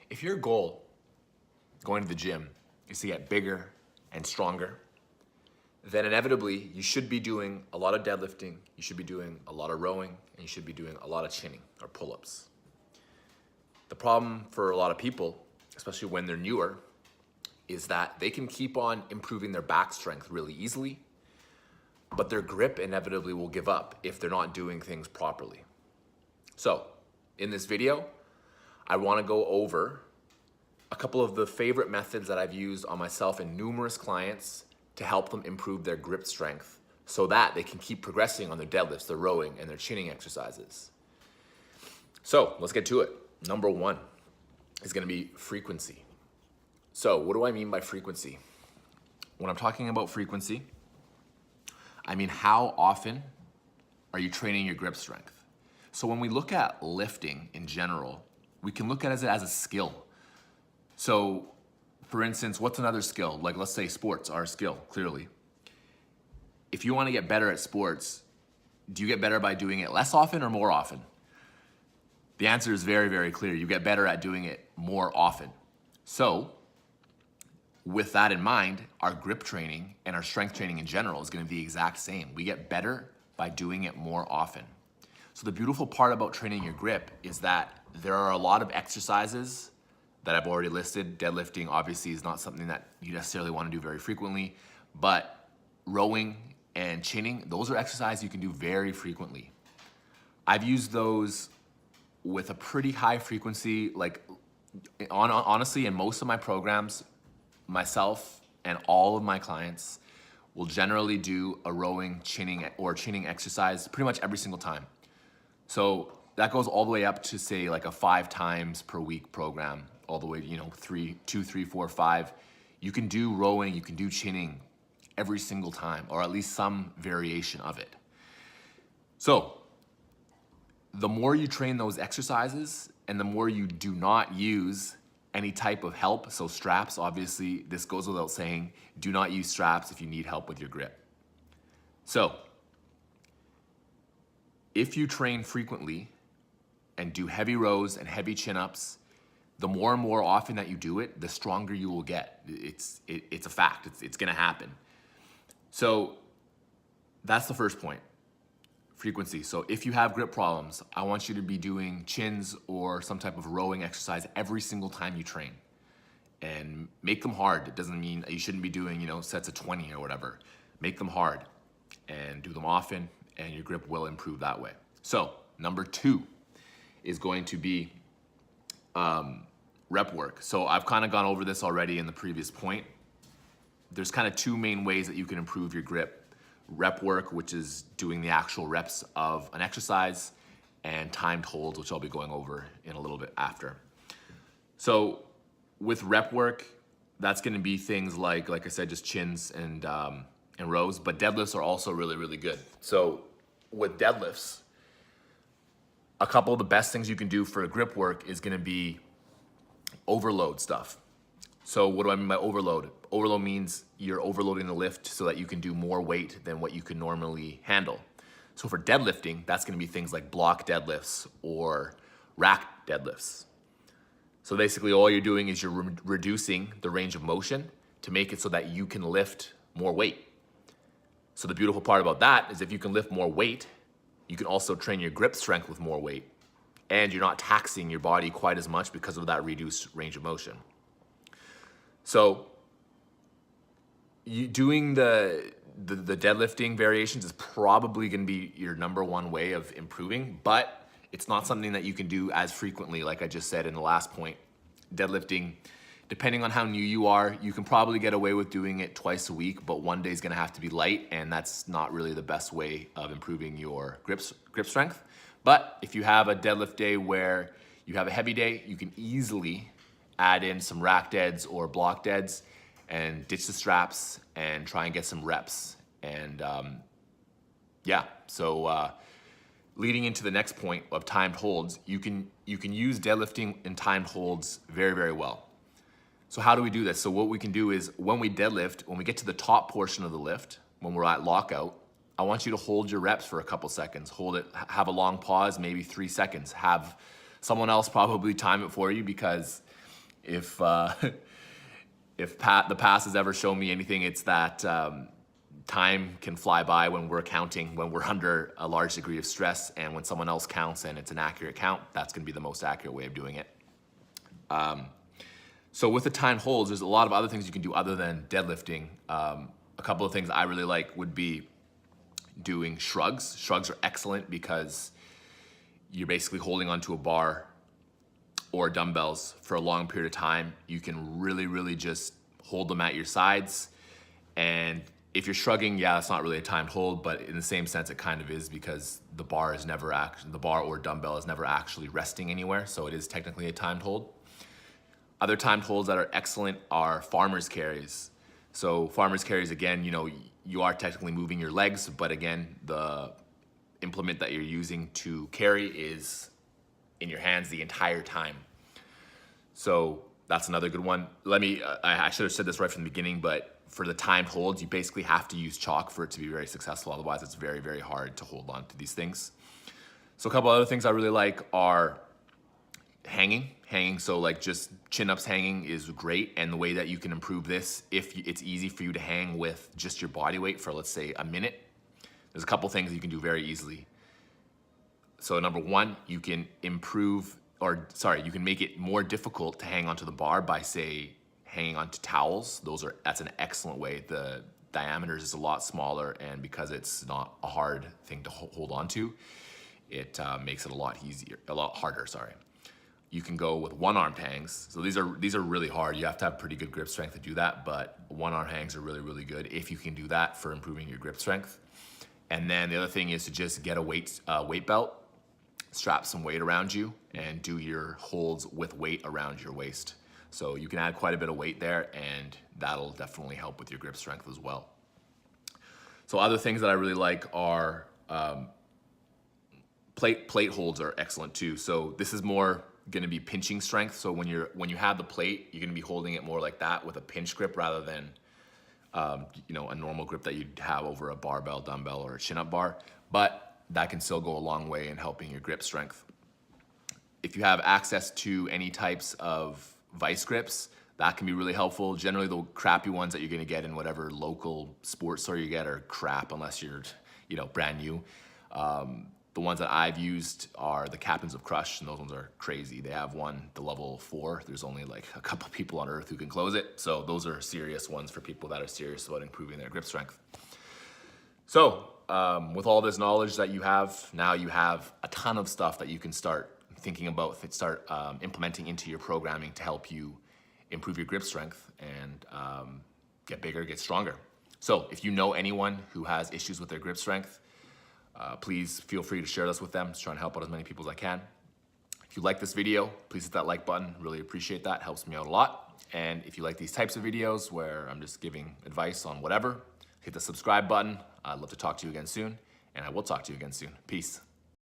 If your goal going to the gym is to get bigger and stronger, then inevitably you should be doing a lot of deadlifting, you should be doing a lot of rowing, and you should be doing a lot of chinning or pull-ups. The problem for a lot of people, especially when they're newer, is that they can keep on improving their back strength really easily, but their grip inevitably will give up if they're not doing things properly. So in this video, I want to go over a couple of the favorite methods that I've used on myself and numerous clients to help them improve their grip strength so that they can keep progressing on their deadlifts, their rowing, and their chinning exercises. So let's get to it. Number one is going to be frequency. So what do I mean by frequency? When I'm talking about frequency, I mean how often are you training your grip strength? So when we look at lifting in general, we can look at it as a skill. So for instance, what's another skill? Like let's say sports are a skill, clearly. If you want to get better at sports, do you get better by doing it less often or more often? The answer is very, very clear. You get better at doing it more often. So with that in mind, our grip training and our strength training in general is going to be the exact same. We get better by doing it more often. So the beautiful part about training your grip is that there are a lot of exercises that I've already listed. Deadlifting obviously is not something that you necessarily want to do very frequently, but rowing and chinning, those are exercises you can do very frequently. I've used those with a pretty high frequency, like honestly, in most of my programs, myself and all of my clients will generally do a rowing, chinning, or chinning exercise pretty much every single time. So that goes all the way up to say like a 5 times per week program, all the way to 2, 3, 4, 5. You can do rowing, you can do chinning every single time, or at least some variation of it. So the more you train those exercises and the more you do not use any type of help, so straps, obviously this goes without saying, do not use straps if you need help with your grip. So if you train frequently and do heavy rows and heavy chin-ups, the more and more often that you do it, the stronger you will get. It's a fact, it's gonna happen. So that's the first point, frequency. So if you have grip problems, I want you to be doing chins or some type of rowing exercise every single time you train. And make them hard. It doesn't mean you shouldn't be doing sets of 20 or whatever. Make them hard and do them often, and your grip will improve that way. So number 2 is going to be rep work. So I've kind of gone over this already in the previous point. There's kind of 2 main ways that you can improve your grip. Rep work, which is doing the actual reps of an exercise, and timed holds, which I'll be going over in a little bit after. So with rep work, that's going to be things like I said, just chins and rows, but deadlifts are also really, really good. So with deadlifts, a couple of the best things you can do for grip work is going to be overload stuff. So what do I mean by overload? Overload means you're overloading the lift so that you can do more weight than what you can normally handle. So for deadlifting, that's going to be things like block deadlifts or rack deadlifts. So basically all you're doing is you're reducing the range of motion to make it so that you can lift more weight. So the beautiful part about that is if you can lift more weight, you can also train your grip strength with more weight, and you're not taxing your body quite as much because of that reduced range of motion. So doing the deadlifting variations is probably going to be your number 1 way of improving, but it's not something that you can do as frequently, like I just said in the last point. Deadlifting, depending on how new you are, you can probably get away with doing it twice a week, but one day is going to have to be light, and that's not really the best way of improving your grip strength. But if you have a deadlift day where you have a heavy day, you can easily add in some rack deads or block deads and ditch the straps and try and get some reps. And leading into the next point of timed holds, you can use deadlifting and timed holds very, very well. So how do we do this? So what we can do is when we deadlift, when we get to the top portion of the lift, when we're at lockout, I want you to hold your reps for a couple seconds. Hold it, have a long pause, maybe 3 seconds. Have someone else probably time it for you, because if the past has ever shown me anything, it's that time can fly by when we're counting, when we're under a large degree of stress, and when someone else counts and it's an accurate count, that's going to be the most accurate way of doing it. So with the timed holds, there's a lot of other things you can do other than deadlifting. A couple of things I really like would be doing shrugs. Shrugs are excellent because you're basically holding onto a bar or dumbbells for a long period of time. You can really just hold them at your sides. And if you're shrugging, yeah, it's not really a timed hold, but in the same sense, it kind of is, because the bar or dumbbell is never actually resting anywhere. So it is technically a timed hold. Other timed holds that are excellent are farmer's carries. So farmer's carries, again, you are technically moving your legs, but again, the implement that you're using to carry is in your hands the entire time. So that's another good one. I should have said this right from the beginning, but for the timed holds, you basically have to use chalk for it to be very successful. Otherwise, it's very hard to hold on to these things. So a couple other things I really like are hanging. So like just chin-ups hanging is great. And the way that you can improve this, if it's easy for you to hang with just your body weight for, let's say, a minute, there's a couple things you can do very easily. So number one, you can you can make it more difficult to hang onto the bar by, say, hanging onto towels. That's an excellent way. The diameter is a lot smaller, and because it's not a hard thing to hold on to, it makes it a lot harder. You can go with one-armed hangs. So these are really hard. You have to have pretty good grip strength to do that, but one-arm hangs are really good if you can do that for improving your grip strength. And then the other thing is to just get a weight belt, strap some weight around you, and do your holds with weight around your waist. So you can add quite a bit of weight there, and that'll definitely help with your grip strength as well. So other things that I really like are plate holds are excellent too. So this is more going to be pinching strength. So when you have the plate, you're going to be holding it more like that with a pinch grip rather than a normal grip that you'd have over a barbell, dumbbell, or a chin-up bar. But that can still go a long way in helping your grip strength. If you have access to any types of vice grips, that can be really helpful. Generally, the crappy ones that you're going to get in whatever local sports store you get are crap unless you're brand new. The ones that I've used are the Captains of Crush, and those ones are crazy. They have one, the level 4. There's only like a couple people on earth who can close it. So those are serious ones for people that are serious about improving their grip strength. So with all this knowledge that you have, now you have a ton of stuff that you can start thinking about, implementing into your programming to help you improve your grip strength and get bigger, get stronger. So if you know anyone who has issues with their grip strength, please feel free to share this with them. Just trying to help out as many people as I can. If you like this video, please hit that like button. Really appreciate that. Helps me out a lot. And if you like these types of videos where I'm just giving advice on whatever, hit the subscribe button. I'd love to talk to you again soon, and I will talk to you again soon. Peace.